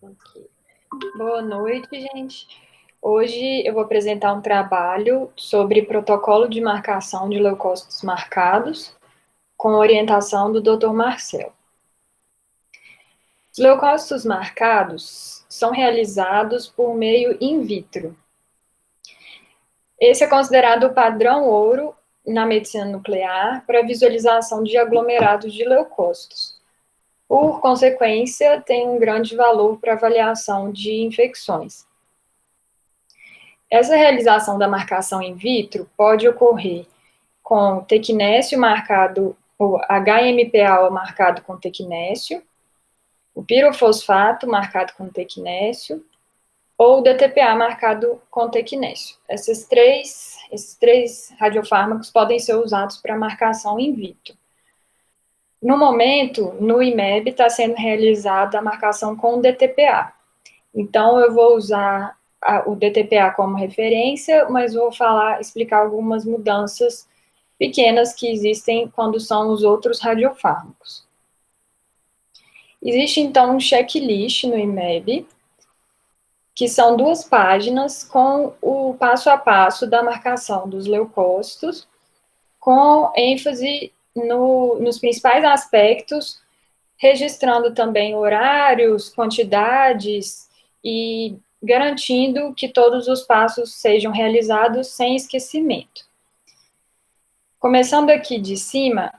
Ok. Boa noite, gente. Hoje eu vou apresentar um trabalho sobre protocolo de marcação de leucócitos marcados, com orientação do Dr. Marcel. Os leucócitos marcados são realizados por meio in vitro. Esse é considerado o padrão ouro na medicina nuclear para visualização de aglomerados de leucócitos. Por consequência, tem um grande valor para avaliação de infecções. Essa realização da marcação in vitro pode ocorrer com tequinésio marcado, o HMPA marcado com tequinésio, o pirofosfato marcado com tequinésio, ou o DTPA marcado com tequinésio. Esses três radiofármacos podem ser usados para marcação in vitro. No momento, no IMEB está sendo realizada a marcação com o DTPA. Então, eu vou usar o DTPA como referência, mas vou explicar algumas mudanças pequenas que existem quando são os outros radiofármacos. Existe, então, um checklist no IMEB, que são 2 páginas com o passo a passo da marcação dos leucócitos, com ênfase nos principais aspectos, registrando também horários, quantidades e garantindo que todos os passos sejam realizados sem esquecimento. Começando aqui de cima,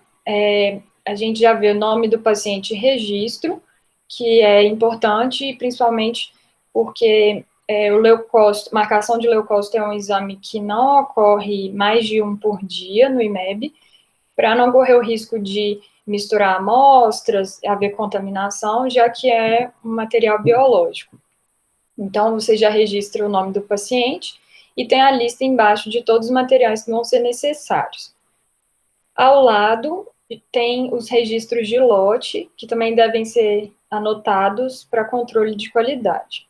a gente já vê o nome do paciente e registro, que é importante, principalmente porque o leucócito, marcação de leucócito é um exame que não ocorre mais de um por dia no IMEB, para não correr o risco de misturar amostras, haver contaminação, já que é um material biológico. Então, você já registra o nome do paciente e tem a lista embaixo de todos os materiais que vão ser necessários. Ao lado, tem os registros de lote, que também devem ser anotados para controle de qualidade.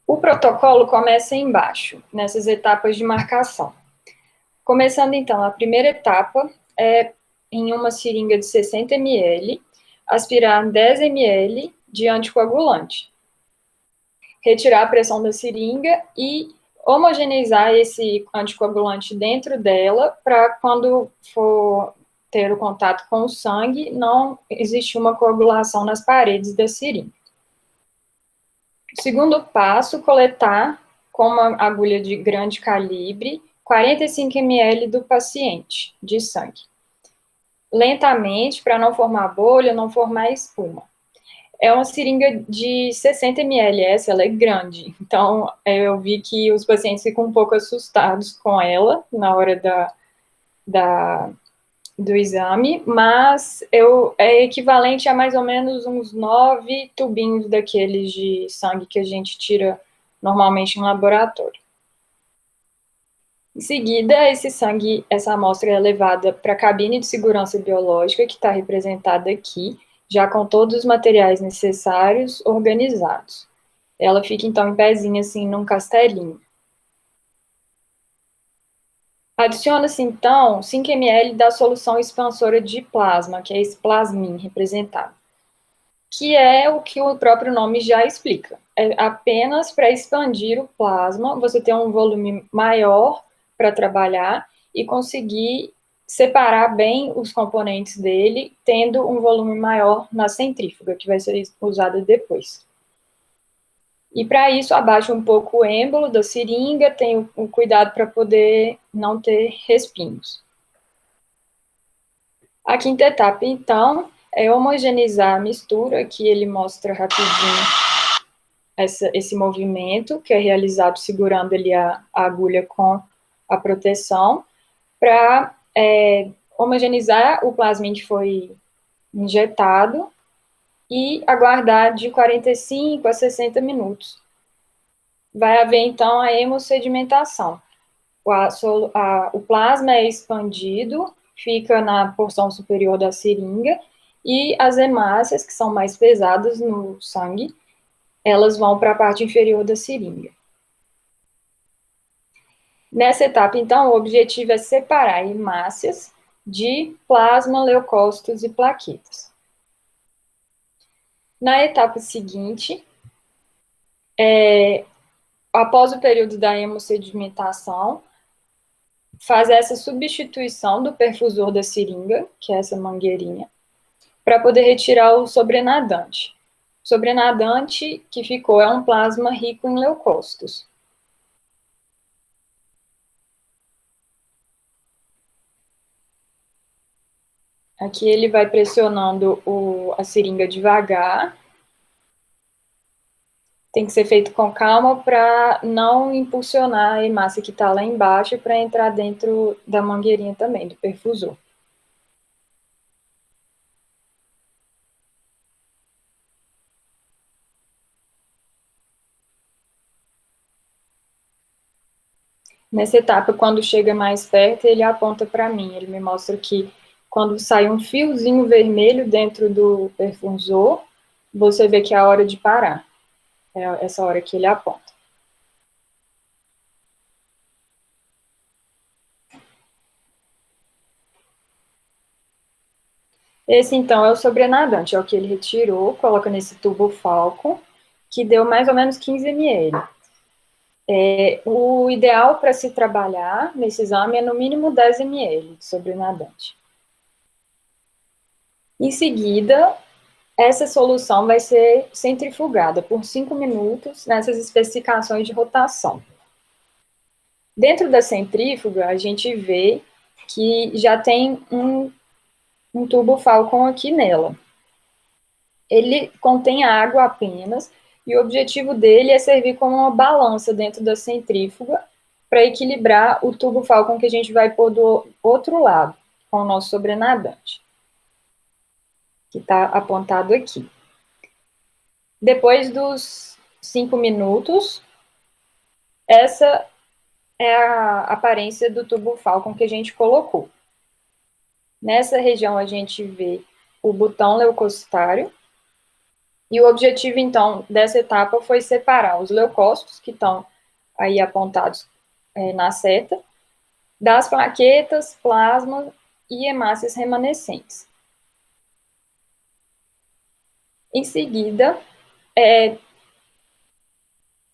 O protocolo começa embaixo, nessas etapas de marcação. Começando, então, a primeira etapa é, em uma seringa de 60 ml, aspirar 10 ml de anticoagulante. Retirar a pressão da seringa e homogeneizar esse anticoagulante dentro dela, para quando for ter o contato com o sangue, não existir uma coagulação nas paredes da seringa. Segundo passo, coletar com uma agulha de grande calibre 45 ml do paciente de sangue. Lentamente, para não formar bolha, não formar espuma. É uma seringa de 60 ml, ela é grande. Então, eu vi que os pacientes ficam um pouco assustados com ela na hora do exame, mas é equivalente a mais ou menos uns 9 tubinhos daqueles de sangue que a gente tira normalmente em laboratório. Em seguida, essa amostra é levada para a cabine de segurança biológica, que está representada aqui, já com todos os materiais necessários organizados. Ela fica, então, em pezinho, assim, num castelinho. Adiciona-se, então, 5 ml da solução expansora de plasma, que é esse plasmin representado, que é o que o próprio nome já explica. É apenas para expandir o plasma, você ter um volume maior para trabalhar e conseguir separar bem os componentes dele, tendo um volume maior na centrífuga, que vai ser usada depois. E para isso, abaixa um pouco o êmbolo da seringa, tem o cuidado para poder não ter respingos. A quinta etapa, então, é homogeneizar a mistura, que ele mostra rapidinho esse movimento, que é realizado segurando ali a agulha com a proteção, para homogeneizar o plasmin que foi injetado e aguardar de 45 a 60 minutos. Vai haver, então, a hemossedimentação. O plasma é expandido, fica na porção superior da seringa, e as hemácias, que são mais pesadas no sangue, elas vão para a parte inferior da seringa. Nessa etapa, então, o objetivo é separar hemácias de plasma, leucócitos e plaquetas. Na etapa seguinte, após o período da hemossedimentação, faz essa substituição do perfusor da seringa, que é essa mangueirinha, para poder retirar o sobrenadante. O sobrenadante que ficou é um plasma rico em leucócitos. Aqui ele vai pressionando a seringa devagar. Tem que ser feito com calma para não impulsionar a hemácia que está lá embaixo para entrar dentro da mangueirinha também, do perfusor. Nessa etapa, quando chega mais perto, ele aponta para mim, ele me mostra que quando sai um fiozinho vermelho dentro do perfusor, você vê que é a hora de parar. É essa hora que ele aponta. Esse, então, é o sobrenadante, é o que ele retirou, coloca nesse tubo Falcon, que deu mais ou menos 15 ml. O ideal para se trabalhar nesse exame é no mínimo 10 ml de sobrenadante. Em seguida, essa solução vai ser centrifugada por 5 minutos nessas especificações de rotação. Dentro da centrífuga, a gente vê que já tem um tubo Falcon aqui nela. Ele contém água apenas, e o objetivo dele é servir como uma balança dentro da centrífuga para equilibrar o tubo Falcon que a gente vai pôr do outro lado, com o nosso sobrenadante, que está apontado aqui. Depois dos 5 minutos, essa é a aparência do tubo Falcon que a gente colocou. Nessa região a gente vê o botão leucocitário, e o objetivo, então, dessa etapa foi separar os leucócitos, que estão aí apontados na seta, das plaquetas, plasma e hemácias remanescentes. Em seguida,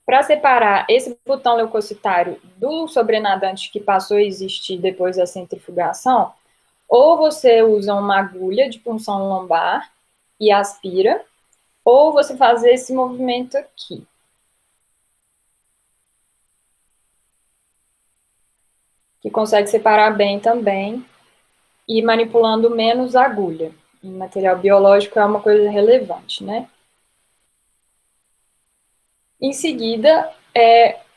para separar esse botão leucocitário do sobrenadante que passou a existir depois da centrifugação, ou você usa uma agulha de punção lombar e aspira, ou você faz esse movimento aqui. Que consegue separar bem também, e manipulando menos a agulha. Em material biológico é uma coisa relevante, né? Em seguida,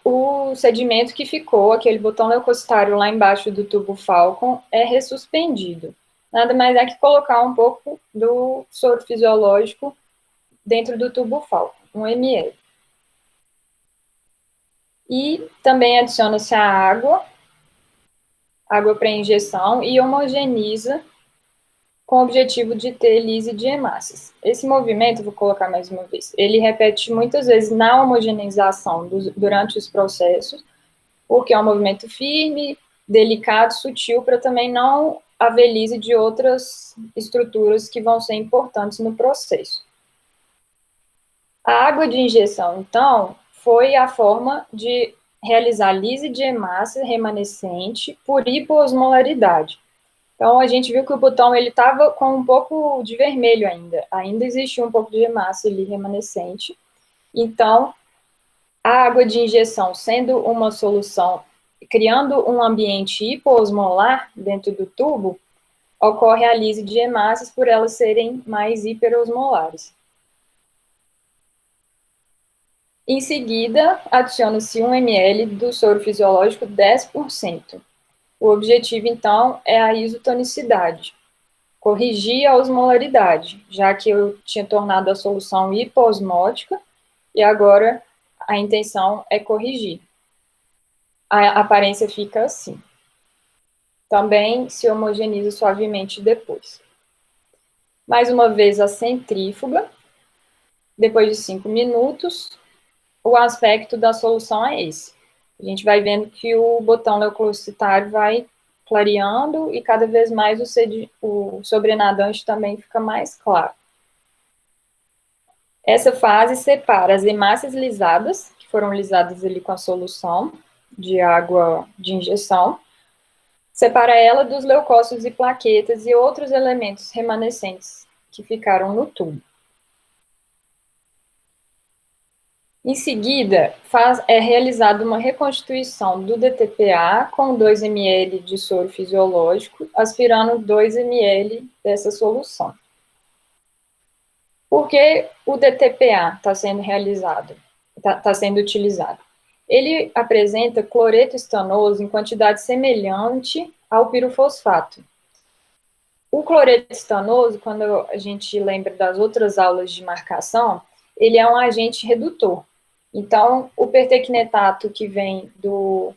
o sedimento que ficou, aquele botão leucocitário lá embaixo do tubo Falcon, é ressuspendido. Nada mais é que colocar um pouco do soro fisiológico dentro do tubo Falcon, 1 ml. E também adiciona-se a água para injeção, e homogeniza com o objetivo de ter lise de hemácias. Esse movimento, vou colocar mais uma vez, ele repete muitas vezes na homogeneização durante os processos, porque é um movimento firme, delicado, sutil, para também não haver lise de outras estruturas que vão ser importantes no processo. A água de injeção, então, foi a forma de realizar lise de hemácia remanescente por hipoosmolaridade. Então, a gente viu que o botão ele estava com um pouco de vermelho ainda existia um pouco de hemácia ali remanescente. Então, a água de injeção, sendo uma solução, criando um ambiente hipoosmolar dentro do tubo, ocorre a lise de hemácias por elas serem mais hiperosmolares. Em seguida, adiciona-se 1 ml do soro fisiológico 10%. O objetivo, então, é a isotonicidade, corrigir a osmolaridade, já que eu tinha tornado a solução hipoosmótica, e agora a intenção é corrigir. A aparência fica assim. Também se homogeniza suavemente depois. Mais uma vez a centrífuga. Depois de 5 minutos, o aspecto da solução é esse. A gente vai vendo que o botão leucocitário vai clareando e cada vez mais o sobrenadante também fica mais claro. Essa fase separa as hemácias lisadas, que foram lisadas ali com a solução de água de injeção, separa ela dos leucócitos e plaquetas e outros elementos remanescentes que ficaram no tubo. Em seguida, é realizada uma reconstituição do DTPA com 2 ml de soro fisiológico, aspirando 2 ml dessa solução. Por que o DTPA está sendo realizado, está sendo utilizado? Ele apresenta cloreto estanoso em quantidade semelhante ao pirofosfato. O cloreto estanoso, quando a gente lembra das outras aulas de marcação, ele é um agente redutor. Então, o pertecnetato que vem do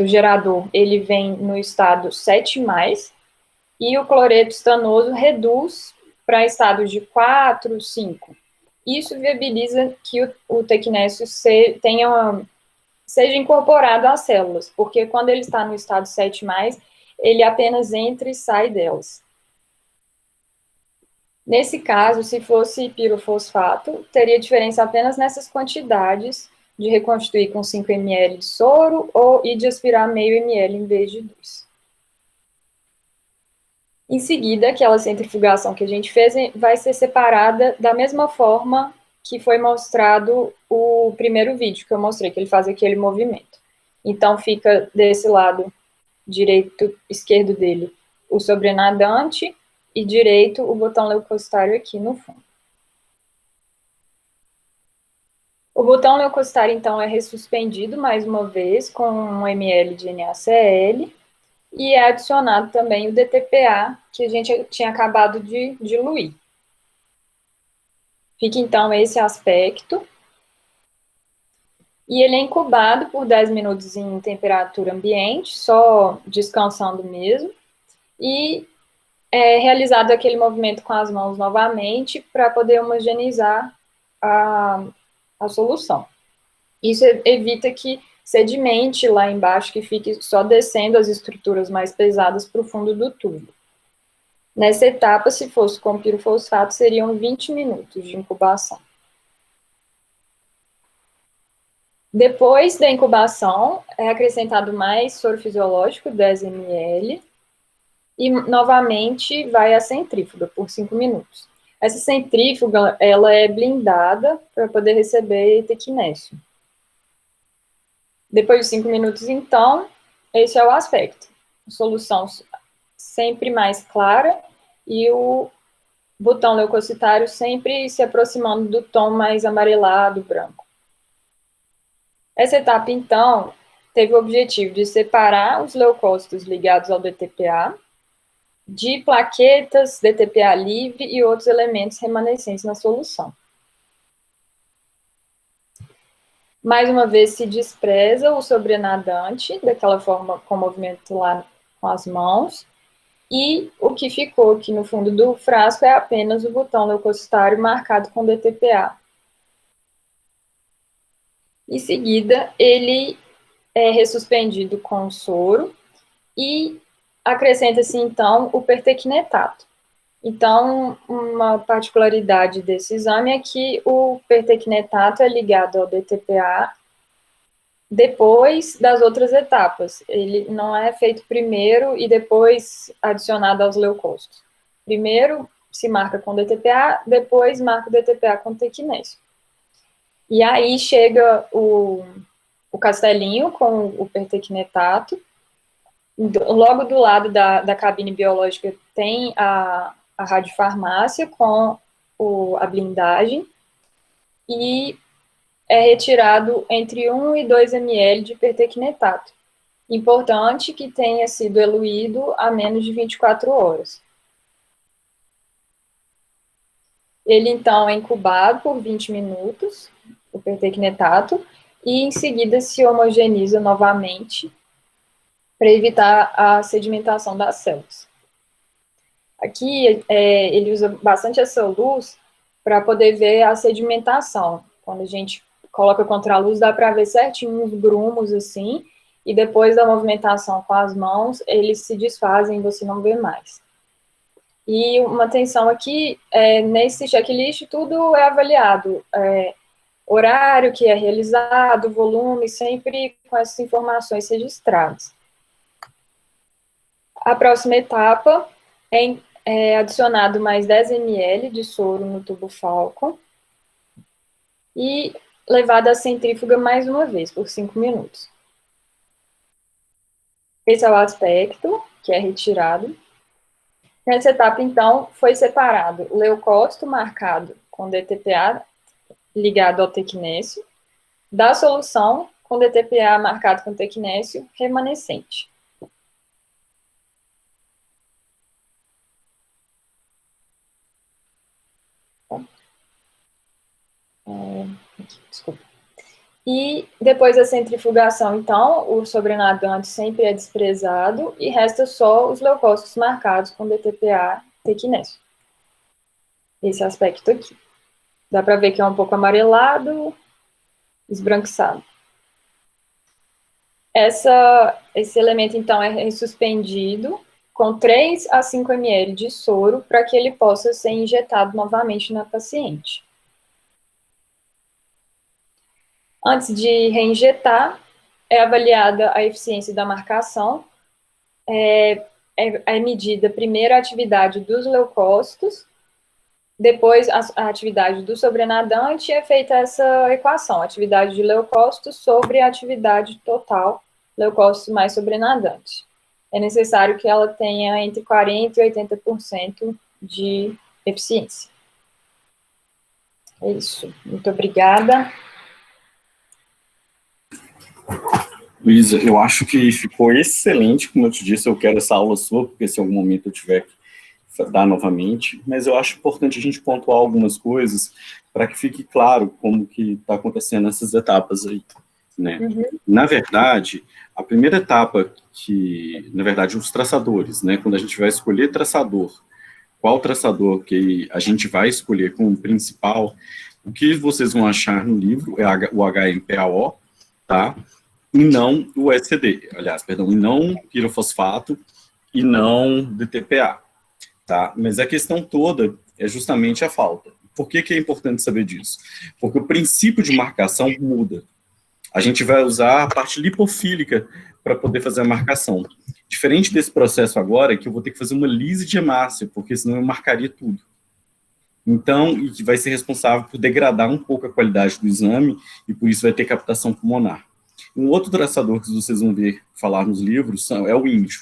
gerador, ele vem no estado 7+, e o cloreto estanoso reduz para estados de 4, 5. Isso viabiliza que o tecnésio seja incorporado às células, porque quando ele está no estado 7+, ele apenas entra e sai delas. Nesse caso, se fosse pirofosfato, teria diferença apenas nessas quantidades de reconstituir com 5 ml de soro e de aspirar meio ml em vez de 2. Em seguida, aquela centrifugação que a gente fez vai ser separada da mesma forma que foi mostrado o primeiro vídeo que eu mostrei, que ele faz aquele movimento. Então, fica desse lado esquerdo dele o sobrenadante e direito o botão leucocitário aqui no fundo. O botão leucocitário, então, é ressuspendido mais uma vez com 1 ml de NaCl e é adicionado também o DTPA, que a gente tinha acabado de diluir. Fica, então, esse aspecto. E ele é incubado por 10 minutos em temperatura ambiente, só descansando mesmo. E é realizado aquele movimento com as mãos novamente para poder homogeneizar a solução. Isso evita que sedimente lá embaixo, que fique só descendo as estruturas mais pesadas para o fundo do tubo. Nessa etapa, se fosse com pirofosfato, seriam 20 minutos de incubação. Depois da incubação, é acrescentado mais soro fisiológico, 10 ml, e novamente vai à centrífuga por 5 minutos. Essa centrífuga, ela é blindada para poder receber tecnésio. Depois de 5 minutos, então, esse é o aspecto. A solução sempre mais clara e o botão leucocitário sempre se aproximando do tom mais amarelado, branco. Essa etapa, então, teve o objetivo de separar os leucócitos ligados ao DTPA de plaquetas, DTPA livre e outros elementos remanescentes na solução. Mais uma vez, se despreza o sobrenadante, daquela forma com o movimento lá com as mãos, e o que ficou aqui no fundo do frasco é apenas o botão leucocitário marcado com DTPA. Em seguida, ele é ressuspendido com soro e acrescenta-se, então, o pertecnetato. Então, uma particularidade desse exame é que o pertecnetato é ligado ao DTPA depois das outras etapas. Ele não é feito primeiro e depois adicionado aos leucócitos. Primeiro se marca com DTPA, depois marca o DTPA com tecnésio. E aí chega o castelinho com o pertecnetato. Logo do lado da cabine biológica tem a radiofarmácia com a blindagem e é retirado entre 1 e 2 ml de pertecnetato. Importante que tenha sido eluído a menos de 24 horas. Ele, então, é incubado por 20 minutos, o pertecnetato, e em seguida se homogeneiza novamente para evitar a sedimentação das células. Aqui, ele usa bastante essa luz para poder ver a sedimentação. Quando a gente coloca contra a luz, dá para ver certinho uns grumos assim, e depois da movimentação com as mãos, eles se desfazem e você não vê mais. E uma atenção aqui, nesse checklist, tudo é avaliado. Horário que é realizado, volume, sempre com essas informações registradas. A próxima etapa é adicionado mais 10 ml de soro no tubo Falcon e levado à centrífuga mais uma vez, por 5 minutos. Esse é o aspecto que é retirado. Nessa etapa, então, foi separado o leucócito marcado com DTPA ligado ao tecnésio, da solução com DTPA marcado com tecnésio remanescente. Desculpa. E depois da centrifugação, então, o sobrenadante sempre é desprezado e resta só os leucócitos marcados com DTPA tecnésio. Esse aspecto aqui. Dá para ver que é um pouco amarelado, esbranquiçado. Esse elemento, então, é suspendido com 3 a 5 ml de soro para que ele possa ser injetado novamente na paciente. Antes de reinjetar, é avaliada a eficiência da marcação, é medida primeiro a atividade dos leucócitos, depois a atividade do sobrenadante, e é feita essa equação, atividade de leucócitos sobre a atividade total, leucócitos mais sobrenadante. É necessário que ela tenha entre 40% e 80% de eficiência. É isso. Muito obrigada. Luísa, eu acho que ficou excelente, como eu te disse, eu quero essa aula sua, porque se em algum momento eu tiver que dar novamente, mas eu acho importante a gente pontuar algumas coisas para que fique claro como que está acontecendo essas etapas aí, né? Uhum. Na verdade, a primeira etapa que, na verdade, os traçadores, né? Quando a gente vai escolher traçador, qual traçador que a gente vai escolher como principal, o que vocês vão achar no livro é o HMPAO, tá? E não o SCD, aliás, perdão, e não pirofosfato e não DTPA, tá? Mas a questão toda é justamente a falta. Por que é importante saber disso? Porque o princípio de marcação muda. A gente vai usar a parte lipofílica para poder fazer a marcação. Diferente desse processo agora, é que eu vou ter que fazer uma lise de hemácia, porque senão eu marcaria tudo. Então, e que vai ser responsável por degradar um pouco a qualidade do exame, e por isso vai ter captação pulmonar. Um outro traçador que vocês vão ver falar nos livros é o índio.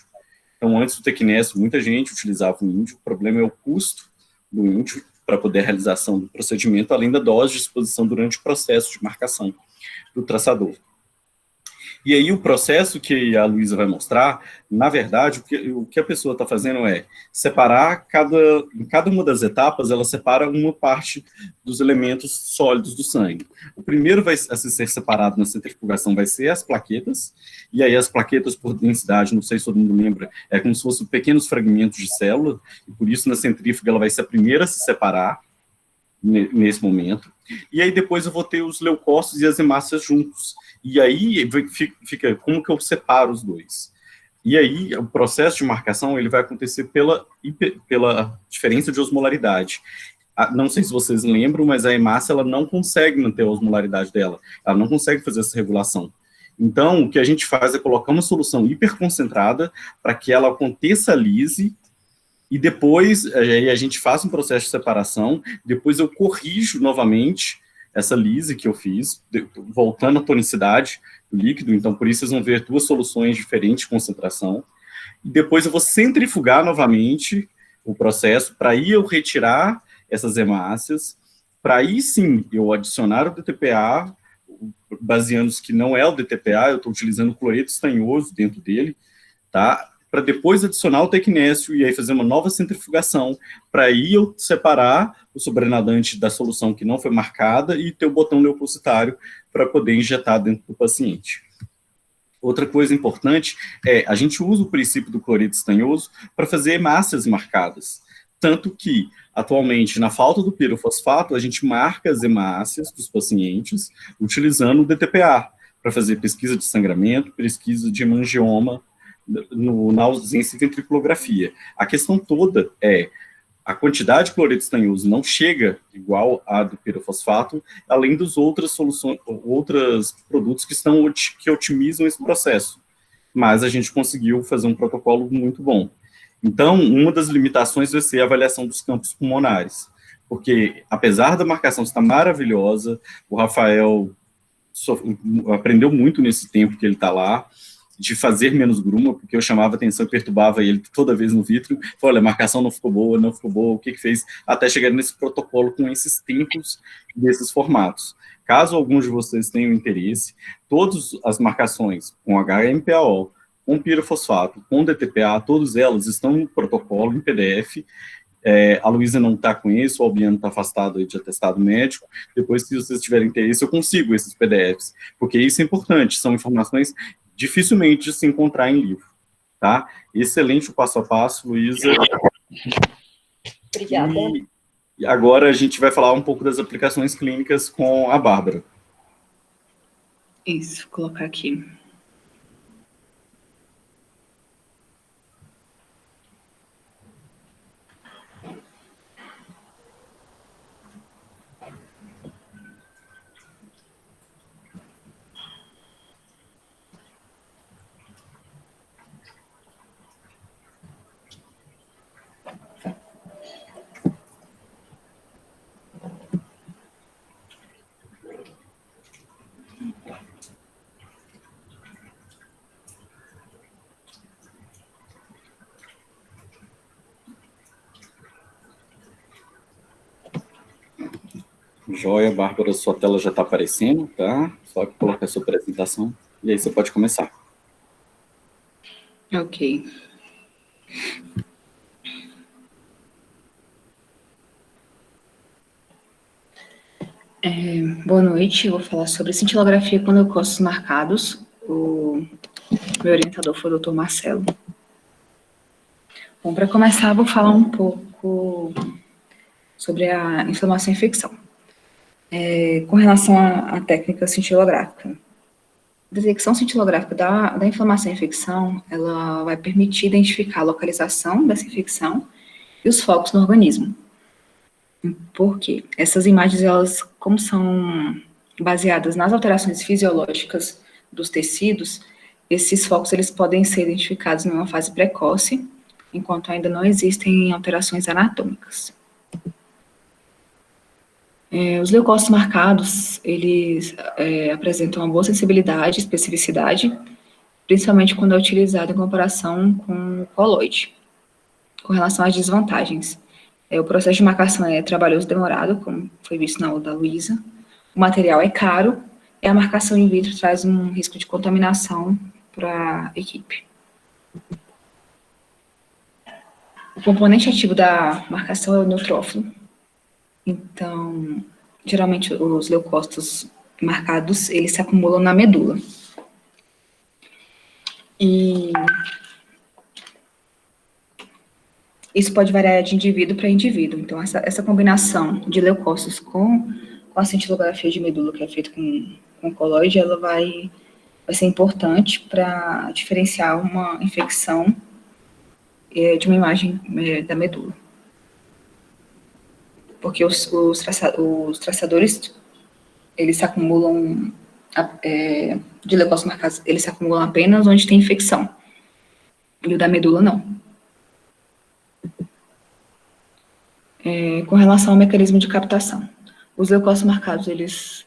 Então, antes do tecnésio, muita gente utilizava o índio. O problema é o custo do índio para poder a realização do procedimento, além da dose de exposição durante o processo de marcação do traçador. E aí o processo que a Luísa vai mostrar, na verdade, o que a pessoa está fazendo é separar, em cada uma das etapas, ela separa uma parte dos elementos sólidos do sangue. O primeiro a ser separado na centrifugação vai ser as plaquetas, e aí as plaquetas por densidade, não sei se todo mundo lembra, é como se fossem pequenos fragmentos de célula, e por isso na centrífuga ela vai ser a primeira a se separar nesse momento. E aí depois eu vou ter os leucócitos e as hemácias juntos. E aí fica como que eu separo os dois. E aí o processo de marcação ele vai acontecer pela diferença de osmolaridade. Não sei se vocês lembram, mas a hemácia ela não consegue manter a osmolaridade dela. Ela não consegue fazer essa regulação. Então, o que a gente faz é colocar uma solução hiperconcentrada para que ela aconteça a lise, e depois a gente faz um processo de separação, depois eu corrijo novamente essa lise que eu fiz, voltando à tonicidade do líquido, então por isso vocês vão ver duas soluções diferentes de concentração, e depois eu vou centrifugar novamente o processo, para aí eu retirar essas hemácias, para aí sim eu adicionar o DTPA, baseando-se que não é o DTPA, eu estou utilizando o cloreto estanhoso dentro dele, tá? Para depois adicionar o tecnésio e aí fazer uma nova centrifugação, para aí eu separar o sobrenadante da solução que não foi marcada e ter o botão leucocitário para poder injetar dentro do paciente. Outra coisa importante é, a gente usa o princípio do cloreto estanhoso para fazer hemácias marcadas, tanto que, atualmente, na falta do pirofosfato, a gente marca as hemácias dos pacientes utilizando o DTPA, para fazer pesquisa de sangramento, pesquisa de hemangioma, na ausência de ventriculografia. A questão toda é, a quantidade de cloreto estanhoso não chega igual a do pirofosfato, além dos outras soluções, outros produtos que otimizam esse processo. Mas a gente conseguiu fazer um protocolo muito bom. Então, uma das limitações vai ser a avaliação dos campos pulmonares, porque, apesar da marcação estar maravilhosa, o Rafael aprendeu muito nesse tempo que ele está lá, de fazer menos gruma, porque eu chamava atenção e perturbava ele toda vez no vítreo, olha, a marcação não ficou boa, o que fez, até chegar nesse protocolo com esses tempos desses formatos. Caso alguns de vocês tenham interesse, todas as marcações com HMPAO, com pirofosfato, com DTPA, todas elas estão no protocolo em PDF. A Luísa não está com isso, o Albiano está afastado aí de atestado médico. Depois, se vocês tiverem interesse, eu consigo esses PDFs, porque isso é importante, são informações dificilmente de se encontrar em livro, tá? Excelente o passo a passo, Luísa. Obrigada. E agora a gente vai falar um pouco das aplicações clínicas com a Bárbara. Isso, vou colocar aqui. Joia, Bárbara, sua tela já está aparecendo, tá? Só colocar a sua apresentação e aí você pode começar. Ok. Boa noite, eu vou falar sobre cintilografia com leucócitos marcados. O meu orientador foi o Dr. Marcelo. Bom, para começar, vou falar um pouco sobre a inflamação e infecção. Com relação à técnica cintilográfica. A detecção cintilográfica da inflamação e infecção, ela vai permitir identificar a localização dessa infecção e os focos no organismo. Por quê? Essas imagens, elas, como são baseadas nas alterações fisiológicas dos tecidos, esses focos eles podem ser identificados numa fase precoce, enquanto ainda não existem alterações anatômicas. Os leucócitos marcados, eles apresentam uma boa sensibilidade e especificidade, principalmente quando é utilizado em comparação com o coloide. Com relação às desvantagens, o processo de marcação é trabalhoso e demorado, como foi visto na aula da Luísa. O material é caro e a marcação in vitro traz um risco de contaminação para a equipe. O componente ativo da marcação é o neutrófilo. Então, geralmente os leucócitos marcados, eles se acumulam na medula. E isso pode variar de indivíduo para indivíduo. Então, essa combinação de leucócitos com a cintilografia de medula, que é feita com coloide, ela vai ser importante para diferenciar uma infecção de uma imagem da medula. Porque os traçadores, eles se acumulam, de leucócitos marcados, eles se acumulam apenas onde tem infecção. E o da medula, não. Com relação ao mecanismo de captação. Os leucócitos marcados, eles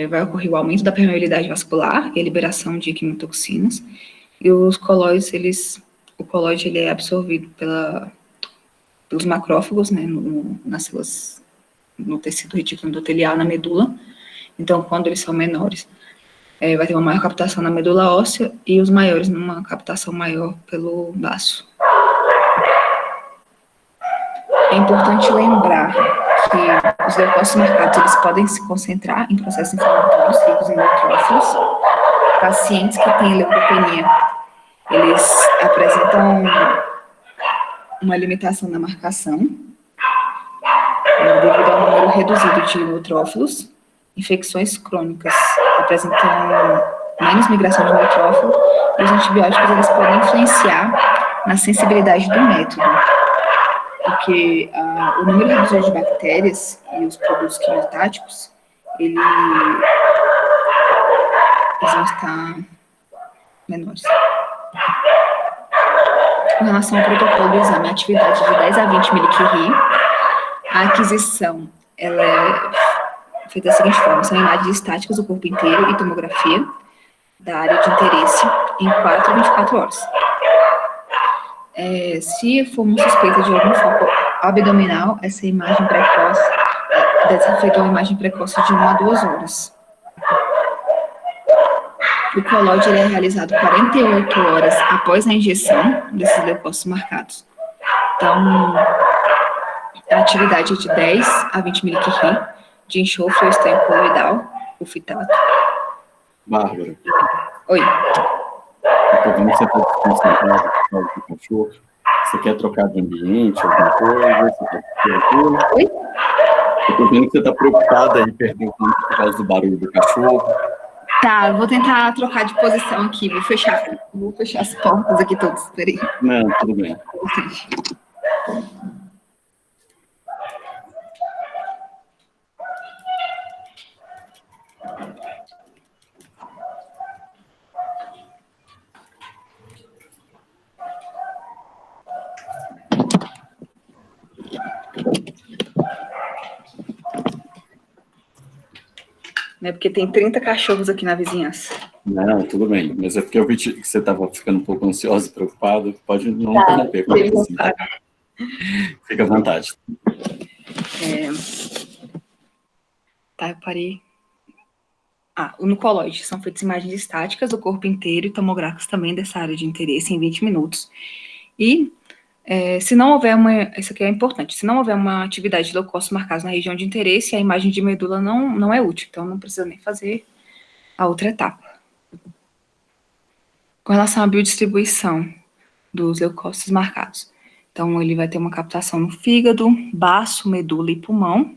vai ocorrer o aumento da permeabilidade vascular e a liberação de quimiotoxinas. E os colóides, o colóide ele é absorvido pelos macrófagos, né, nas células, no tecido retículo endotelial, na medula. Então, quando eles são menores, vai ter uma maior captação na medula óssea e os maiores numa captação maior pelo baço. É importante lembrar que os leucócitos marcados, eles podem se concentrar em processos inflamatórios ricos em neutrófilos. Pacientes que têm leucopenia, eles apresentam uma limitação na marcação, devido ao número reduzido de neutrófilos. Infecções crônicas apresentam menos migração de neutrófilo, e os antibióticos eles podem influenciar na sensibilidade do método. porque o número reduzido de bactérias e os produtos quimiotáticos, eles vão estar menores. Com relação ao protocolo do exame, a atividade de 10 a 20 mCi, a aquisição ela é feita da seguinte forma: são imagens estáticas do corpo inteiro e tomografia da área de interesse em 4 a 24 horas. Se for uma suspeita de algum foco abdominal, essa imagem precoce deve ser feita uma imagem precoce de 1 a 2 horas. O colóide é realizado 48 horas após a injeção desses leucócitos marcados. Então, a atividade é de 10 a 20 mCi de enxofre ou estanho coloidal, o fitato. Bárbara. Oi. Eu tô vendo que você está desconcentrado com o cachorro. Você quer trocar de ambiente, alguma coisa? Você tá tranquilo? Oi? Eu tô vendo que você está preocupada aí, perdendo tempo por causa do barulho do cachorro. Tá, eu vou tentar trocar de posição aqui. Vou fechar as portas aqui todas. Peraí. Não, tudo bem. Não é porque tem 30 cachorros aqui na vizinhança. Não, tudo bem. Mas é porque eu vi que você estava ficando um pouco ansiosa e preocupada. Pode não interromper. Assim. Fica à vontade. Tá, eu parei. No colóide são feitas imagens estáticas do corpo inteiro e tomográficas também dessa área de interesse em 20 minutos. E se não houver isso aqui é importante, se não houver uma atividade de leucócitos marcados na região de interesse, a imagem de medula não é útil, então não precisa nem fazer a outra etapa. Com relação à biodistribuição dos leucócitos marcados, então ele vai ter uma captação no fígado, baço, medula e pulmão,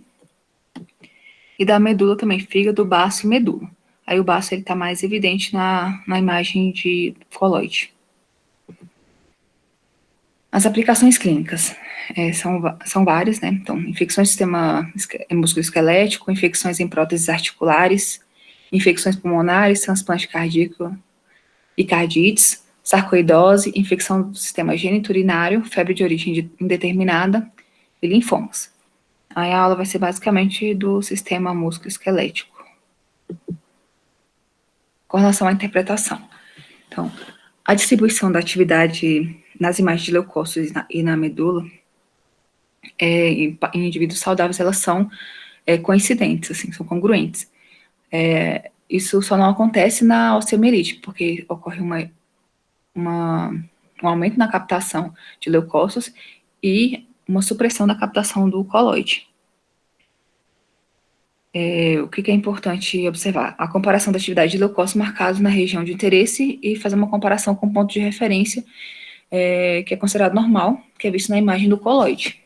e da medula também, fígado, baço e medula. Aí o baço está mais evidente na imagem de colóide. As aplicações clínicas são várias, né? Então, infecções do sistema musculoesquelético, infecções em próteses articulares, infecções pulmonares, transplante cardíaco e cardites, sarcoidose, infecção do sistema geniturinário, febre de origem indeterminada e linfomas. Aí a aula vai ser basicamente do sistema musculoesquelético. Com relação à interpretação. Então, a distribuição da atividade nas imagens de leucócitos e na medula, em indivíduos saudáveis, elas são coincidentes, assim, são congruentes. Isso só não acontece na osteomielite, porque ocorre um aumento na captação de leucócitos e uma supressão da captação do colóide. O que é importante observar? A comparação da atividade de leucócitos marcados na região de interesse e fazer uma comparação com o ponto de referência que é considerado normal, que é visto na imagem do colóide.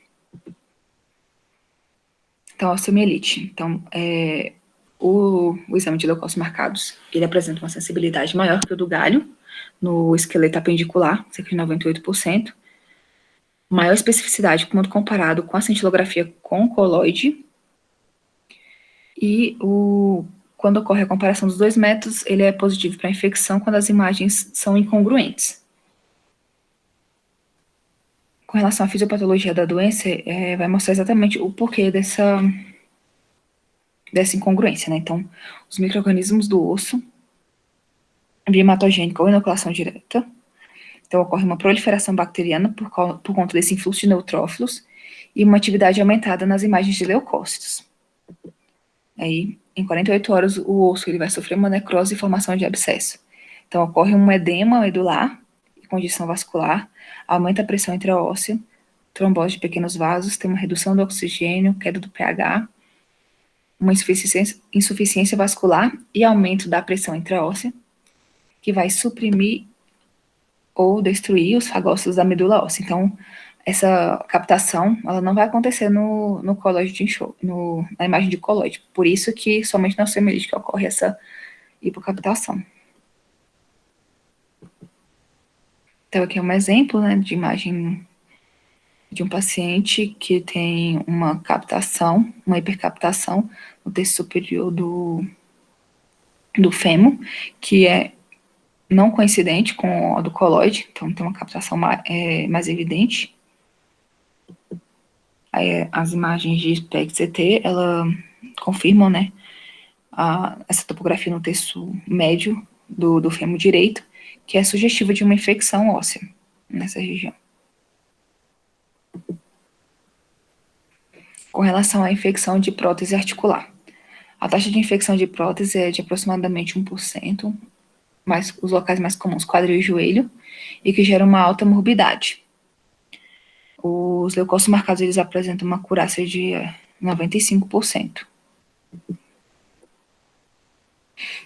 Então, osteomielite. Então, o exame de leucócitos marcados, ele apresenta uma sensibilidade maior que o do galho, no esqueleto apendicular, cerca de 98%, maior especificidade quando comparado com a cintilografia com o colóide, e quando ocorre a comparação dos 2 métodos, ele é positivo para infecção quando as imagens são incongruentes. Com relação à fisiopatologia da doença, vai mostrar exatamente o porquê dessa incongruência, né? Então, os micro-organismos do osso, via hematogênica ou inoculação direta. Então, ocorre uma proliferação bacteriana por conta desse influxo de neutrófilos e uma atividade aumentada nas imagens de leucócitos. Aí, em 48 horas, o osso ele vai sofrer uma necrose e formação de abscesso. Então, ocorre um edema medular e congestão vascular, aumenta a pressão intraóssea, trombose de pequenos vasos, tem uma redução do oxigênio, queda do pH, uma insuficiência vascular e aumento da pressão intraóssea, que vai suprimir ou destruir os fagócitos da medula óssea. Então, essa captação, ela não vai acontecer no colóide de enxofre, na imagem de colóide. Por isso que somente na osteomielite que ocorre essa hipocaptação. Então, aqui é um exemplo, né, de imagem de um paciente que tem uma captação, uma hipercaptação no terço superior do fêmur, que é não coincidente com a do coloide, então tem uma captação mais evidente. Aí, as imagens de SPECT-CT, ela confirmam, né, essa topografia no terço médio do fêmur direito, que é sugestiva de uma infecção óssea nessa região. Com relação à infecção de prótese articular. A taxa de infecção de prótese é de aproximadamente 1%, mas os locais mais comuns, quadril e joelho, e que gera uma alta morbidade. Os leucócitos marcados, eles apresentam uma acurácia de 95%.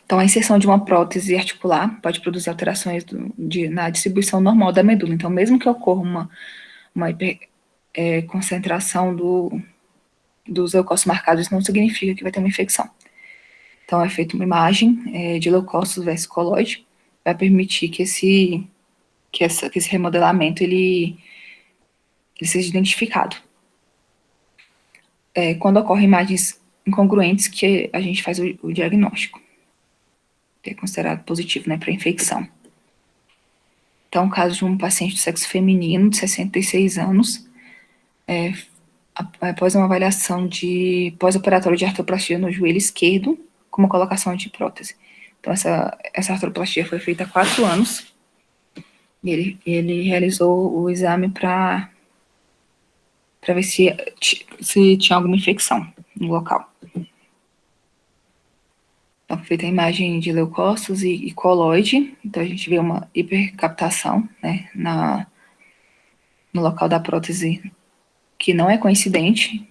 Então, a inserção de uma prótese articular pode produzir alterações na distribuição normal da medula. Então, mesmo que ocorra uma concentração dos leucócitos marcados, isso não significa que vai ter uma infecção. Então, é feita uma imagem de leucócitos versus coloide, vai permitir que esse remodelamento ele seja identificado. Quando ocorrem imagens incongruentes, que a gente faz o diagnóstico, que é considerado positivo, né, para infecção. Então, o caso de um paciente de sexo feminino, de 66 anos, após uma avaliação de pós-operatório de artroplastia no joelho esquerdo, com uma colocação de prótese. Então, essa artroplastia foi feita há 4 anos, e ele realizou o exame para ver se tinha alguma infecção no local. Então, foi feita a imagem de leucócitos e coloide, então a gente vê uma hipercaptação, né, no local da prótese, que não é coincidente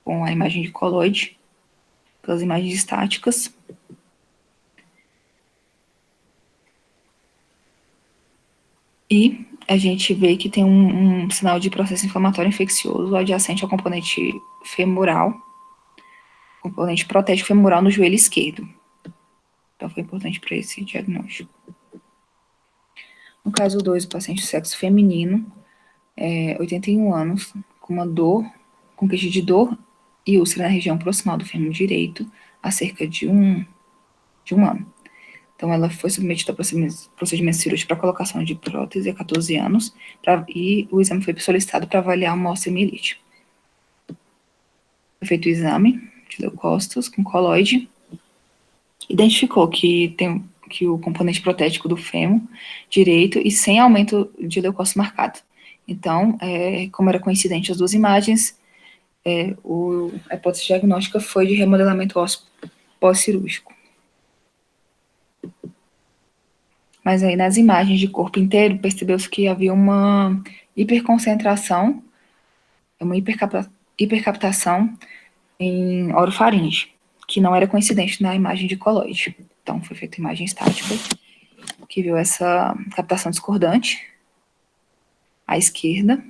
com a imagem de coloide, pelas imagens estáticas. E a gente vê que tem um sinal de processo inflamatório infeccioso adjacente ao componente femoral, componente protético femoral no joelho esquerdo. Então, foi importante para esse diagnóstico. No caso 2, o paciente de sexo feminino, 81 anos, com uma dor, com queixa de dor e úlcera na região proximal do fêmur direito, há cerca de um ano. Então, ela foi submetida a procedimento cirúrgico para colocação de prótese há 14 anos, e o exame foi solicitado para avaliar uma osteomielite. Foi feito o exame de leucócitos com coloide, identificou que o componente protético do fêmur direito e sem aumento de leucócito marcado. Então, como era coincidente as duas imagens, a hipótese diagnóstica foi de remodelamento ósseo pós-cirúrgico. Mas aí nas imagens de corpo inteiro, percebeu-se que havia uma hiperconcentração, uma hipercaptação em orofaringe, que não era coincidente na imagem de coloide. Então, foi feita imagem estática, que viu essa captação discordante à esquerda.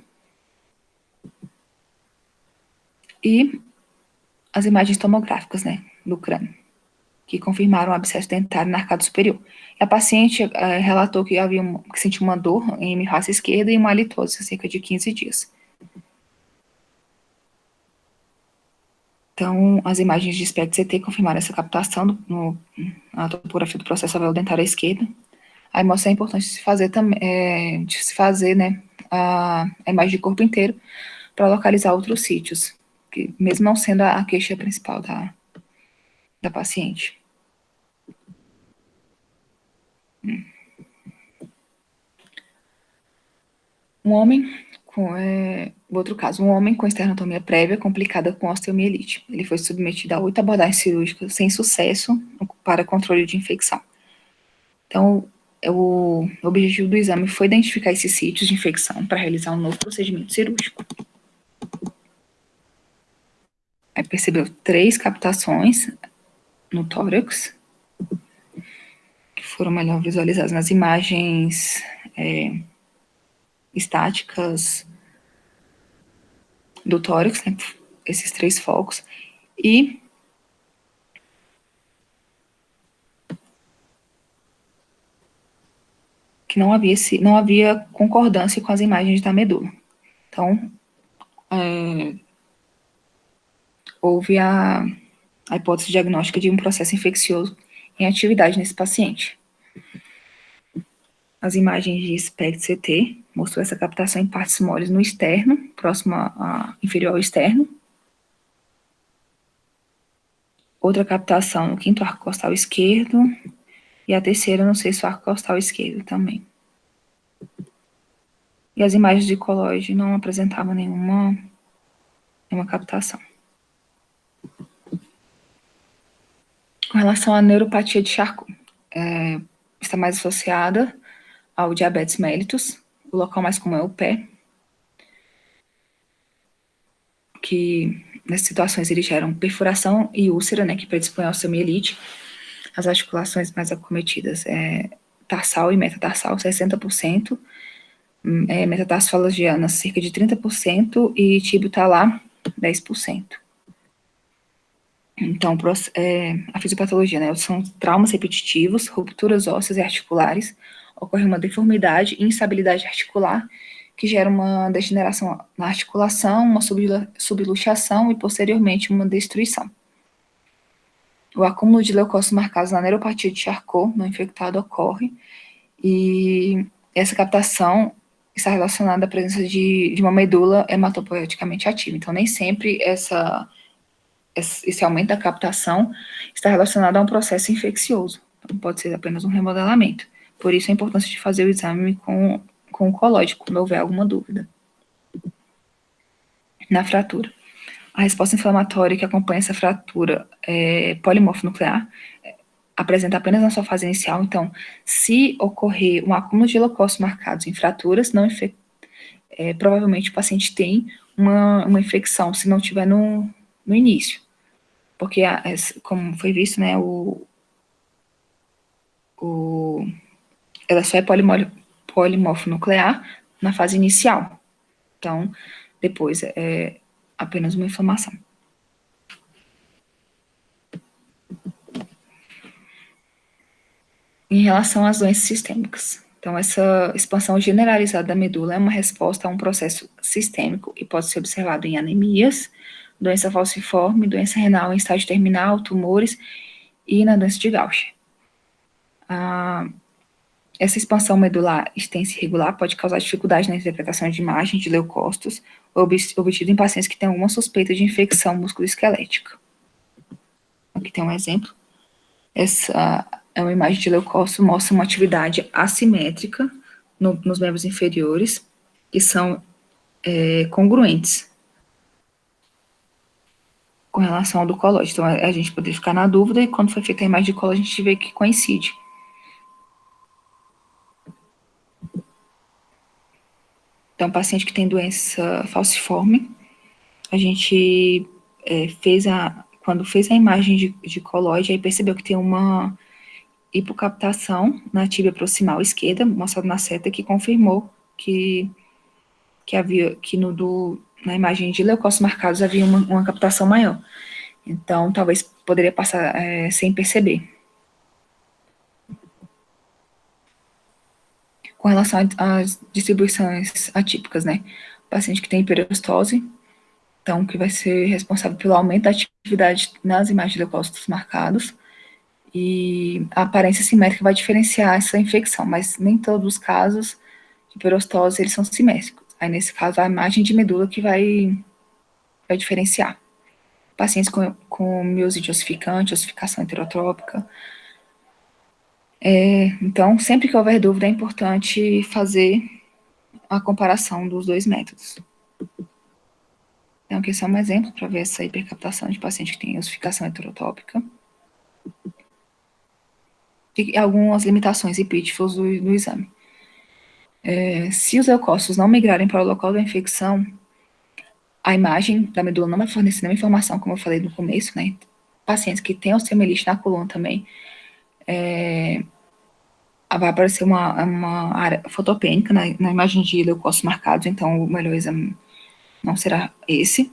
E as imagens tomográficas, né, do crânio, que confirmaram o abscesso dentário na arcada superior. E a paciente relatou que sentiu uma dor em hemiface esquerda e uma halitose há cerca de 15 dias. Então, as imagens de SPECT-CT confirmaram essa captação na topografia do processo alveolo-dentário à esquerda. Aí mostra a importância de se fazer, né, a imagem de corpo inteiro para localizar outros sítios, que, mesmo não sendo a queixa principal da paciente. Outro caso, um homem com esternotomia prévia complicada com osteomielite. Ele foi submetido a 8 abordagens cirúrgicas sem sucesso para controle de infecção. Então, o objetivo do exame foi identificar esses sítios de infecção para realizar um novo procedimento cirúrgico. Aí percebeu 3 captações no tórax, que foram melhor visualizadas nas imagens estáticas do tórax, né, esses 3 focos, e que não havia concordância com as imagens da medula. Então, houve a hipótese diagnóstica de um processo infeccioso em atividade nesse paciente. As imagens de SPECT-CT mostrou essa captação em partes moles no externo, próximo inferior ao externo. Outra captação no quinto arco costal esquerdo e a terceira no sexto arco costal esquerdo também. E as imagens de colóide não apresentavam nenhuma captação. Com relação à neuropatia de Charcot, está mais associada ao diabetes mellitus. O local mais comum é o pé, que nessas situações eles geram perfuração e úlcera, né, que predispõe ao osteomielite. As articulações mais acometidas tarsal e metatarsal, 60%, metatarsofalangiana, cerca de 30%, e tibio-talar, 10%. Então, a fisiopatologia, né, são traumas repetitivos, rupturas ósseas e articulares, ocorre uma deformidade e instabilidade articular, que gera uma degeneração na articulação, uma subluxação e, posteriormente, uma destruição. O acúmulo de leucócitos marcados na neuropatia de Charcot, no infectado, ocorre, e essa captação está relacionada à presença de uma medula hematopoieticamente ativa. Então, nem sempre esse aumento da captação está relacionado a um processo infeccioso. Então, pode ser apenas um remodelamento. Por isso, a importância de fazer o exame com o colóide, quando houver alguma dúvida. Na fratura. A resposta inflamatória que acompanha essa fratura polimorfo nuclear apresenta apenas na sua fase inicial. Então, se ocorrer um acúmulo de leucócitos marcados em fraturas, provavelmente o paciente tem uma infecção, se não tiver no início. Porque, como foi visto, né, ela só é polimorfo nuclear na fase inicial. Então, depois é apenas uma inflamação. Em relação às doenças sistêmicas. Então, essa expansão generalizada da medula é uma resposta a um processo sistêmico e pode ser observado em anemias, doença falciforme, doença renal em estágio terminal, tumores e na doença de Gaucher. Essa expansão medular extensa e irregular pode causar dificuldade na interpretação de imagem de leucócitos obtido em pacientes que têm alguma suspeita de infecção musculoesquelética. Aqui tem um exemplo. Essa é uma imagem de leucócito, mostra uma atividade assimétrica nos membros inferiores, que são congruentes com relação ao do colóide. Então, a gente poderia ficar na dúvida, e quando foi feita a imagem de colóide, a gente vê que coincide. Então, paciente que tem doença falciforme, a gente quando fez a imagem de colóide, aí percebeu que tem uma hipocaptação na tíbia proximal esquerda, mostrado na seta, que confirmou que na imagem de leucócitos marcados havia uma captação maior. Então, talvez poderia passar sem perceber. Com relação às distribuições atípicas, né? O paciente que tem hiperostose, então, que vai ser responsável pelo aumento da atividade nas imagens de leucócitos marcados, e a aparência simétrica vai diferenciar essa infecção, mas nem todos os casos de hiperostose, eles são simétricos. Aí, nesse caso, a imagem de medula que vai diferenciar. Pacientes com miosite ossificante, ossificação heterotrópica. Então, sempre que houver dúvida, é importante fazer a comparação dos dois métodos. Então, aqui é só um exemplo para ver essa hipercaptação de paciente que tem ossificação heterotópica. E algumas limitações e pitfalls do exame. Se os leucócitos não migrarem para o local da infecção, a imagem da medula não vai fornecer nenhuma informação, como eu falei no começo, né? Pacientes que têm osteomielite na coluna também, vai aparecer uma área fotopênica na imagem de leucócitos marcados, então o melhor exame não será esse.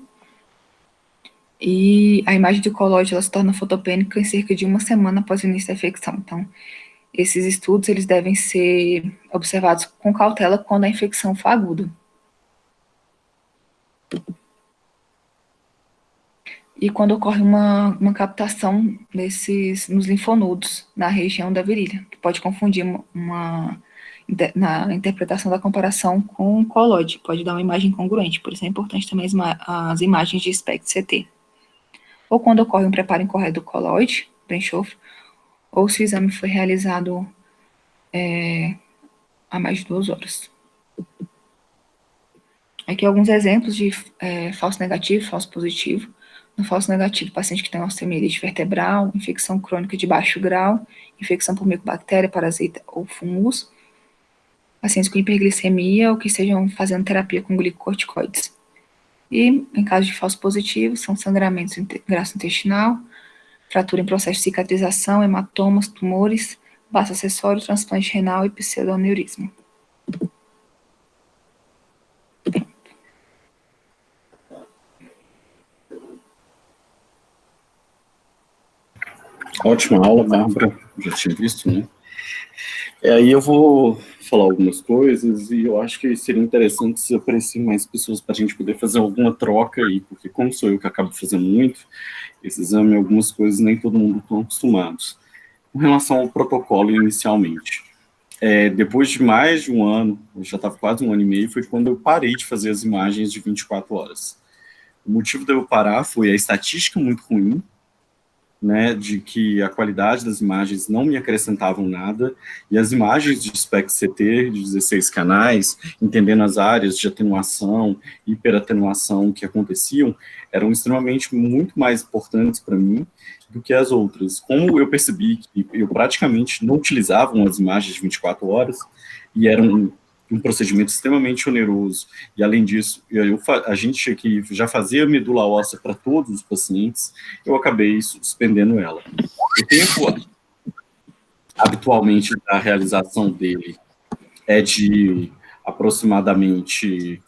E a imagem de colóide, ela se torna fotopênica em cerca de uma semana após o início da infecção. Então, esses estudos, eles devem ser observados com cautela quando a infecção for aguda. e quando ocorre uma captação nos linfonodos na região da virilha, que pode confundir na interpretação da comparação com o colóide, pode dar uma imagem congruente, por isso é importante também as imagens de SPECT-CT. Ou quando ocorre um preparo incorreto do colóide, do enxofre, ou se o exame foi realizado há mais de 2 horas. Aqui alguns exemplos de falso negativo, falso positivo. No falso negativo, paciente que tem osteomielite vertebral, infecção crônica de baixo grau, infecção por micobactéria, parasita ou fungos, pacientes com hiperglicemia ou que estejam fazendo terapia com glicocorticoides. E, em caso de falso positivo, são sangramentos gastrointestinal, fratura em processo de cicatrização, hematomas, tumores, baço acessório, transplante renal e pseudoaneurisma. Ótima aula, Bárbara, já tinha visto, né? Aí eu vou falar algumas coisas e eu acho que seria interessante se aparecer mais pessoas para a gente poder fazer alguma troca aí, porque como sou eu que acabo fazendo muito, esse exame, algumas coisas nem todo mundo estão acostumados. Com relação ao protocolo inicialmente, depois de mais de um ano, eu já estava quase 1 ano e meio, foi quando eu parei de fazer as imagens de 24 horas. O motivo de eu parar foi a estatística muito ruim, né, de que a qualidade das imagens não me acrescentavam nada, e as imagens de SPECT-CT, de 16 canais, entendendo as áreas de atenuação, hiperatenuação que aconteciam, eram extremamente muito mais importantes para mim do que as outras. Como eu percebi que eu praticamente não utilizava as imagens de 24 horas, e eram um procedimento extremamente oneroso, e além disso, a gente aqui já fazia medula óssea para todos os pacientes, eu acabei suspendendo ela. O tempo, habitualmente, da realização dele é de aproximadamente,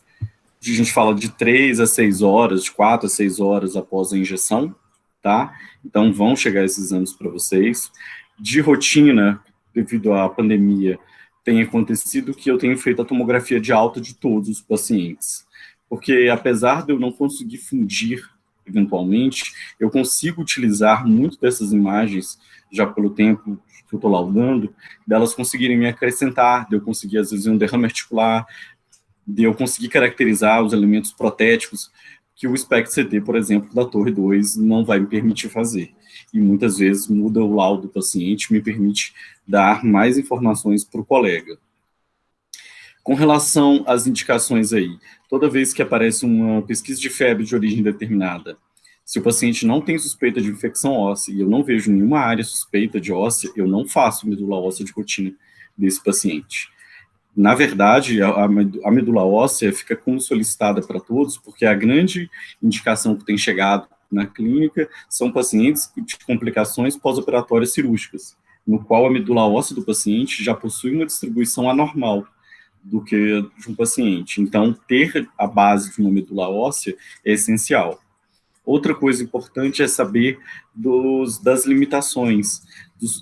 a gente fala de 3 a 6 horas, de 4 a 6 horas após a injeção, tá? Então, vão chegar esses anos para vocês. De rotina, devido à pandemia, tem acontecido que eu tenho feito a tomografia de alta de todos os pacientes, porque apesar de eu não conseguir fundir, eventualmente, eu consigo utilizar muito dessas imagens, já pelo tempo que eu estou laudando, delas conseguirem me acrescentar, de eu conseguir, às vezes, um derrame articular, de eu conseguir caracterizar os elementos protéticos, que o SPECT-CT, por exemplo, da Torre 2, não vai me permitir fazer. E muitas vezes muda o laudo do paciente, me permite dar mais informações para o colega. Com relação às indicações aí, toda vez que aparece uma pesquisa de febre de origem determinada, se o paciente não tem suspeita de infecção óssea e eu não vejo nenhuma área suspeita de óssea, eu não faço medula óssea de rotina desse paciente. Na verdade, a medula óssea fica como solicitada para todos, porque a grande indicação que tem chegado na clínica são pacientes de complicações pós-operatórias cirúrgicas, no qual a medula óssea do paciente já possui uma distribuição anormal do que de um paciente. Então, ter a base de uma medula óssea é essencial. Outra coisa importante é saber das limitações,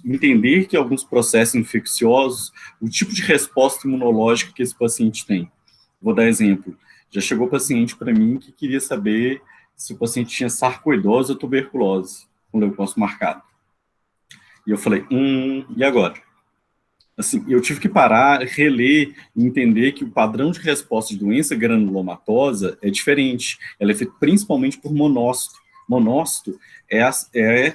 entender que alguns processos infecciosos, o tipo de resposta imunológica que esse paciente tem. Vou dar exemplo. Já chegou paciente para mim que queria saber se o paciente tinha sarcoidose ou tuberculose, com leucócito marcado. E eu falei, e agora? Assim, eu tive que parar, reler e entender que o padrão de resposta de doença granulomatosa é diferente. Ela é feita principalmente por monócito. Monócito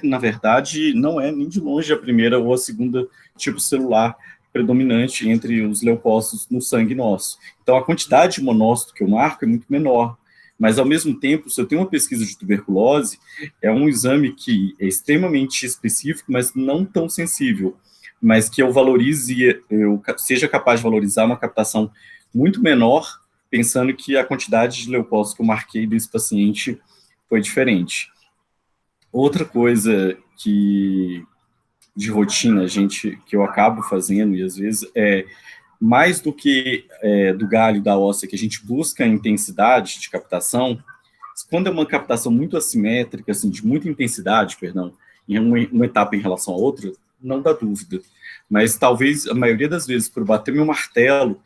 na verdade, não é nem de longe a primeira ou a segunda tipo celular predominante entre os leucócitos no sangue nosso. Então, a quantidade de monócito que eu marco é muito menor. Mas, ao mesmo tempo, se eu tenho uma pesquisa de tuberculose, é um exame que é extremamente específico, mas não tão sensível, mas que eu seja capaz de valorizar uma captação muito menor, pensando que a quantidade de leucócitos que eu marquei desse paciente foi diferente. Outra coisa de rotina, que eu acabo fazendo, e às vezes mais do que do galho da óssea, que a gente busca a intensidade de captação, quando é uma captação muito assimétrica, assim, de muita intensidade, em uma etapa em relação à outra, não dá dúvida. Mas talvez, a maioria das vezes, por bater meu martelo,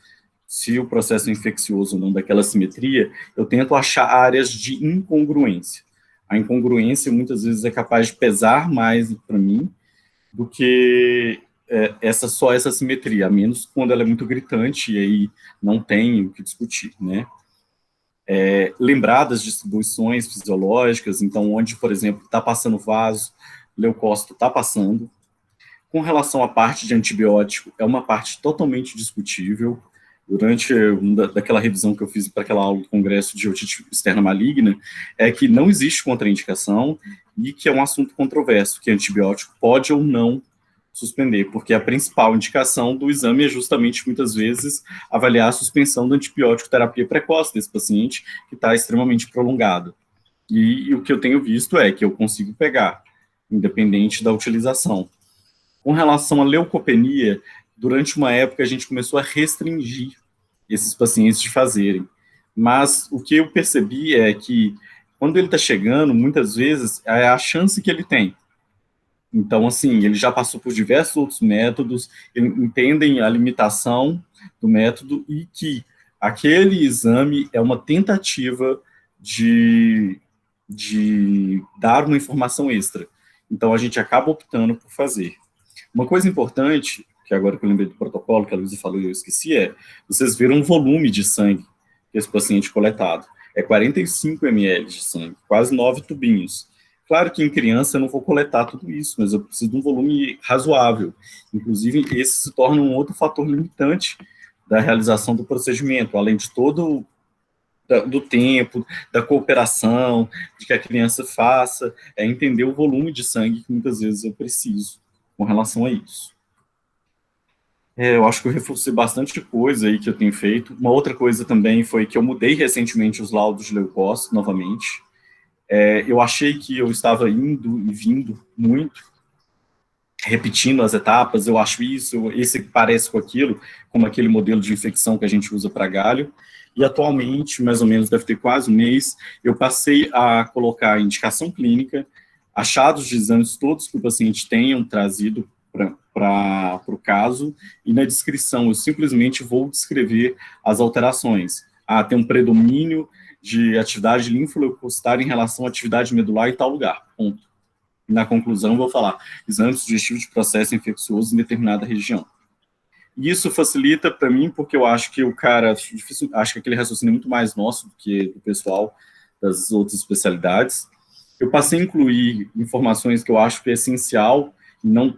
se o processo é infeccioso ou não daquela simetria, eu tento achar áreas de incongruência. A incongruência, muitas vezes, é capaz de pesar mais para mim do que essa simetria, a menos quando ela é muito gritante, e aí não tem o que discutir, né? Lembrar das distribuições fisiológicas, então, onde, por exemplo, está passando vaso, leucócito está passando. Com relação à parte de antibiótico, é uma parte totalmente discutível. Durante daquela revisão que eu fiz para aquela aula do congresso de otite externa maligna, é que não existe contraindicação e que é um assunto controverso, que antibiótico pode ou não suspender, porque a principal indicação do exame é justamente, muitas vezes, avaliar a suspensão da antibiótico terapia precoce desse paciente, que está extremamente prolongado. E o que eu tenho visto é que eu consigo pegar, independente da utilização. Com relação à leucopenia, durante uma época a gente começou a restringir esses pacientes de fazerem. Mas o que eu percebi é que, quando ele está chegando, muitas vezes, é a chance que ele tem. Então, assim, ele já passou por diversos outros métodos, entendem a limitação do método e que aquele exame é uma tentativa de dar uma informação extra. Então, a gente acaba optando por fazer. Uma coisa importante, que agora que eu lembrei do protocolo, que a Luísa falou e eu esqueci, vocês viram o volume de sangue que esse paciente coletado. É 45 ml de sangue, quase 9 tubinhos. Claro que em criança eu não vou coletar tudo isso, mas eu preciso de um volume razoável. Inclusive, esse se torna um outro fator limitante da realização do procedimento, além de todo do tempo, da cooperação, de que a criança faça, entender o volume de sangue que muitas vezes eu preciso com relação a isso. Eu acho que eu reforcei bastante coisa aí que eu tenho feito. Uma outra coisa também foi que eu mudei recentemente os laudos de leucócito novamente. Eu achei que eu estava indo e vindo muito, repetindo as etapas, eu acho isso, esse parece com aquilo, como aquele modelo de infecção que a gente usa para galho, e atualmente, mais ou menos, deve ter quase um mês, eu passei a colocar a indicação clínica, achados de exames todos que o paciente tenham trazido para o caso, e na descrição eu simplesmente vou descrever as alterações. Tem um predomínio de atividade linfoleucocitária em relação à atividade medular em tal lugar, ponto. E na conclusão, vou falar exame sugestivo de processo infeccioso em determinada região. E isso facilita para mim, porque eu acho que o cara, acho que aquele raciocínio é muito mais nosso do que do pessoal das outras especialidades. Eu passei a incluir informações que eu acho que é essencial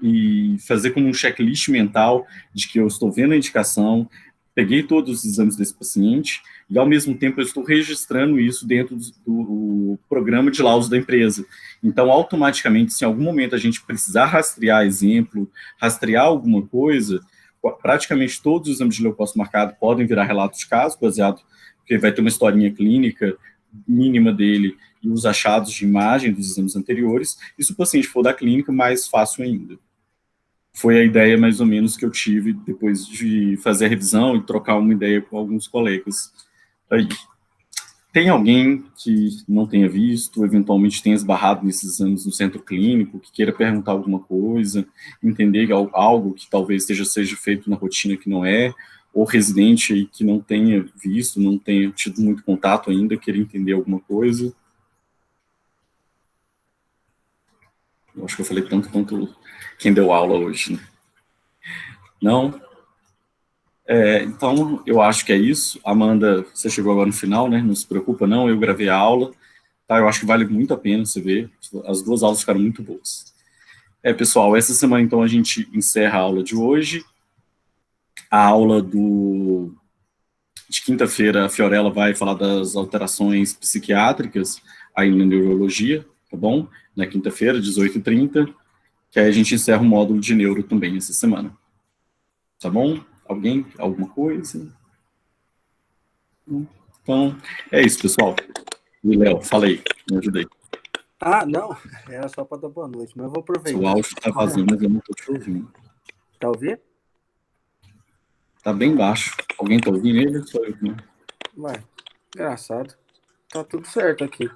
e fazer como um checklist mental de que eu estou vendo a indicação, peguei todos os exames desse paciente e, ao mesmo tempo, eu estou registrando isso dentro do programa de laudos da empresa. Então, automaticamente, se em algum momento a gente precisar rastrear exemplo, rastrear alguma coisa, praticamente todos os exames de leucócito marcado podem virar relatos de caso, baseado, porque vai ter uma historinha clínica mínima dele e os achados de imagem dos exames anteriores, e se o paciente for da clínica, mais fácil ainda. Foi a ideia, mais ou menos, que eu tive depois de fazer a revisão e trocar uma ideia com alguns colegas aí. Tem alguém que não tenha visto, eventualmente tenha esbarrado nesses exames no centro clínico, que queira perguntar alguma coisa, entender algo que talvez seja feito na rotina que não é, ou residente aí que não tenha visto, não tenha tido muito contato ainda, queira entender alguma coisa? Eu acho que eu falei tanto quanto quem deu aula hoje, né? Não? Então, eu acho que é isso. Amanda, você chegou agora no final, né? Não se preocupa, não. Eu gravei a aula. Tá? Eu acho que vale muito a pena você ver. As duas aulas ficaram muito boas. Pessoal, essa semana, então, a gente encerra a aula de hoje. A aula de quinta-feira, a Fiorella vai falar das alterações psiquiátricas aí na neurologia, tá bom? Na quinta-feira, 18h30, que aí a gente encerra o módulo de neuro também essa semana. Tá bom? Alguém? Alguma coisa? Então, é isso, pessoal. E, Léo, falei, me ajudei. Não, era só para dar boa noite, mas eu vou aproveitar. Seu áudio está vazando, mas eu não estou te ouvindo. Tá ouvindo? Tá bem baixo. Alguém tá ouvindo ele? Só eu, né? Ué, engraçado. Tá tudo certo aqui.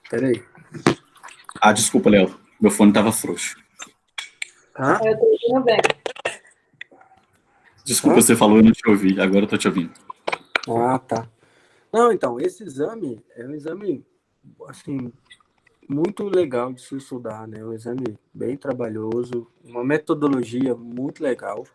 Peraí. Desculpa, Léo. Meu fone tava frouxo. Eu tô ouvindo bem. Desculpa, você falou, eu não te ouvi. Agora eu tô te ouvindo. Tá. Não, então, esse exame é um exame assim, muito legal de se estudar, né? Um exame bem trabalhoso, uma metodologia muito legal.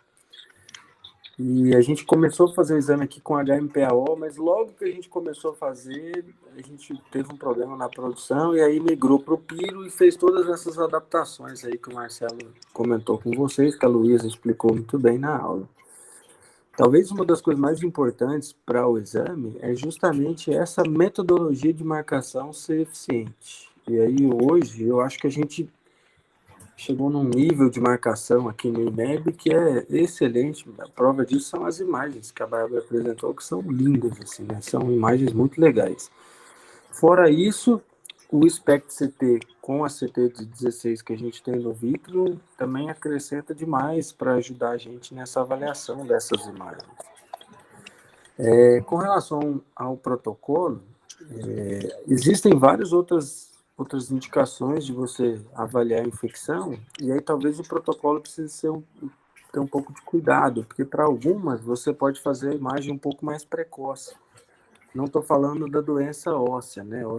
E a gente começou a fazer o exame aqui com HMPAO, mas logo que a gente começou a fazer, a gente teve um problema na produção e aí migrou para o Piro e fez todas essas adaptações aí que o Marcelo comentou com vocês, que a Luísa explicou muito bem na aula. Talvez uma das coisas mais importantes para o exame é justamente essa metodologia de marcação ser eficiente. E aí hoje eu acho que a gente chegou num nível de marcação aqui no IMEB que é excelente. A prova disso são as imagens que a Bárbara apresentou, que são lindas, assim, né? São imagens muito legais. Fora isso, o SPECT-CT com a CT de 16 que a gente tem no Vitro também acrescenta demais para ajudar a gente nessa avaliação dessas imagens. Com relação ao protocolo, existem várias outras indicações de você avaliar a infecção, e aí talvez o protocolo precise ter um pouco de cuidado, porque para algumas você pode fazer a imagem um pouco mais precoce. Não estou falando da doença óssea, né?